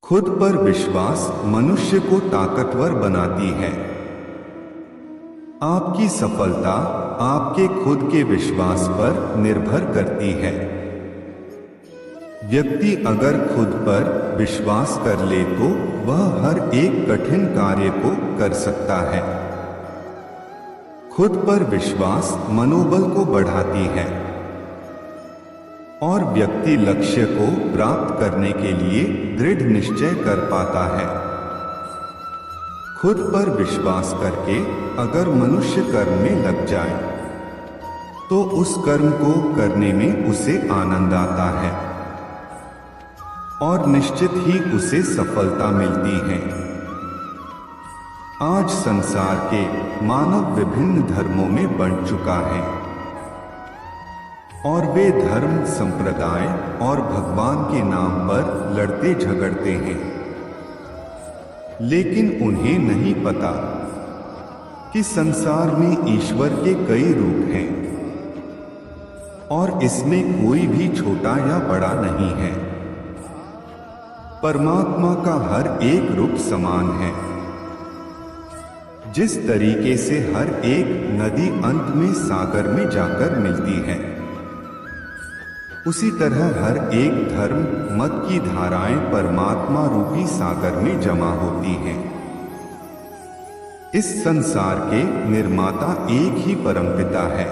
खुद पर विश्वास मनुष्य को ताकतवर बनाती है। आपकी सफलता आपके खुद के विश्वास पर निर्भर करती है। व्यक्ति अगर खुद पर विश्वास कर ले तो वह हर एक कठिन कार्य को कर सकता है। खुद पर विश्वास मनोबल को बढ़ाती है और व्यक्ति लक्ष्य को प्राप्त करने के लिए दृढ़ निश्चय कर पाता है। खुद पर विश्वास करके अगर मनुष्य कर्म में लग जाए तो उस कर्म को करने में उसे आनंद आता है और निश्चित ही उसे सफलता मिलती है। आज संसार के मानव विभिन्न धर्मों में बंट चुका है और वे धर्म, संप्रदाय और भगवान के नाम पर लड़ते झगड़ते हैं, लेकिन उन्हें नहीं पता कि संसार में ईश्वर के कई रूप हैं और इसमें कोई भी छोटा या बड़ा नहीं है। परमात्मा का हर एक रूप समान है। जिस तरीके से हर एक नदी अंत में सागर में जाकर मिलती है, उसी तरह हर एक धर्म मत की धाराएं परमात्मा रूपी सागर में जमा होती हैं। इस संसार के निर्माता एक ही परमपिता है।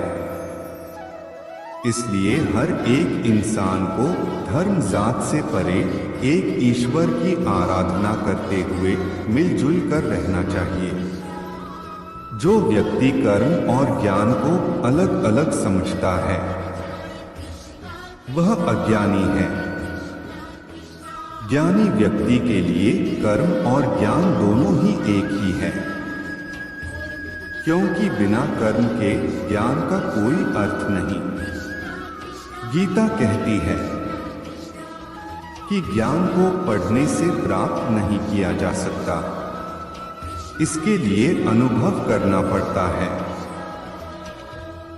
इसलिए हर एक इंसान को धर्म जात से परे एक ईश्वर की आराधना करते हुए मिलजुल कर रहना चाहिए। जो व्यक्ति कर्म और ज्ञान को अलग अलग समझता है वह अज्ञानी है। ज्ञानी व्यक्ति के लिए कर्म और ज्ञान दोनों ही एक ही है, क्योंकि बिना कर्म के ज्ञान का कोई अर्थ नहीं। गीता कहती है कि ज्ञान को पढ़ने से प्राप्त नहीं किया जा सकता, इसके लिए अनुभव करना पड़ता है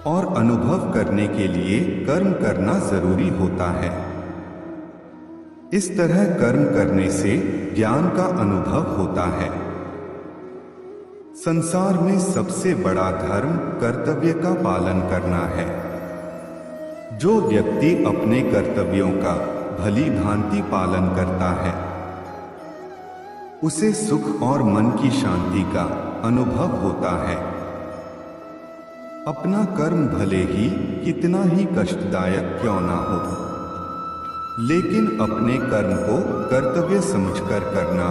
और अनुभव करने के लिए कर्म करना जरूरी होता है। इस तरह कर्म करने से ज्ञान का अनुभव होता है। संसार में सबसे बड़ा धर्म कर्तव्य का पालन करना है। जो व्यक्ति अपने कर्तव्यों का भली भांति पालन करता है उसे सुख और मन की शांति का अनुभव होता है। अपना कर्म भले ही कितना ही कष्टदायक क्यों ना हो, लेकिन अपने कर्म को कर्तव्य समझकर करना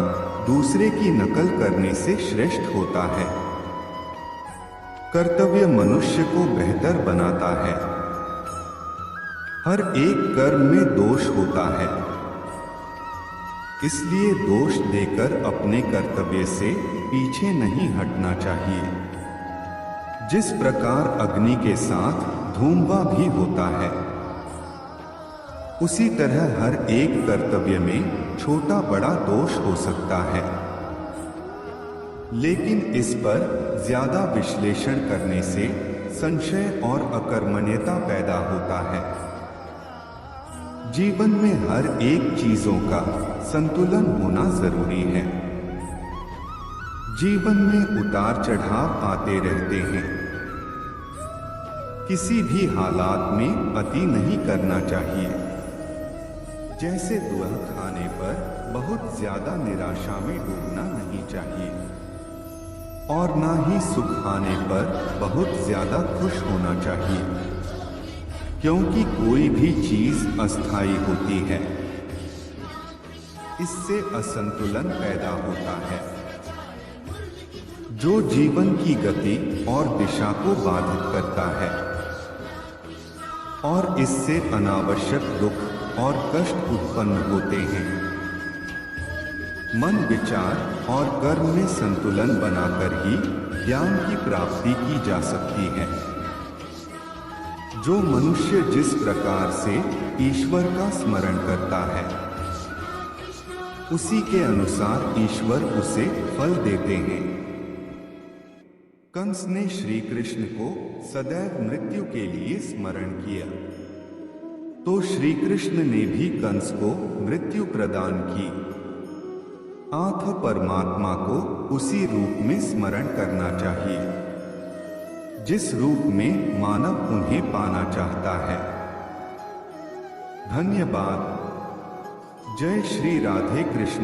दूसरे की नकल करने से श्रेष्ठ होता है। कर्तव्य मनुष्य को बेहतर बनाता है। हर एक कर्म में दोष होता है, इसलिए दोष देकर अपने कर्तव्य से पीछे नहीं हटना चाहिए। जिस प्रकार अग्नि के साथ धूमवा भी होता है, उसी तरह हर एक कर्तव्य में छोटा बड़ा दोष हो सकता है, लेकिन इस पर ज्यादा विश्लेषण करने से संशय और अकर्मण्यता पैदा होता है। जीवन में हर एक चीजों का संतुलन होना जरूरी है। जीवन में उतार चढ़ाव आते रहते हैं। किसी भी हालात में अति नहीं करना चाहिए। जैसे दुख खाने पर बहुत ज्यादा निराशा में डूबना नहीं चाहिए और ना ही सुख आने पर बहुत ज्यादा खुश होना चाहिए, क्योंकि कोई भी चीज अस्थायी होती है। इससे असंतुलन पैदा होता है, जो जीवन की गति और दिशा को बाधित करता है और इससे अनावश्यक दुख और कष्ट उत्पन्न होते हैं। मन, विचार और कर्म में संतुलन बनाकर ही ज्ञान की प्राप्ति की जा सकती है। जो मनुष्य जिस प्रकार से ईश्वर का स्मरण करता है, उसी के अनुसार ईश्वर उसे फल देते हैं। कंस ने श्री कृष्ण को सदैव मृत्यु के लिए स्मरण किया, तो श्री कृष्ण ने भी कंस को मृत्यु प्रदान की। अतः परमात्मा को उसी रूप में स्मरण करना चाहिए जिस रूप में मानव उन्हें पाना चाहता है। धन्यवाद। जय श्री राधे कृष्ण।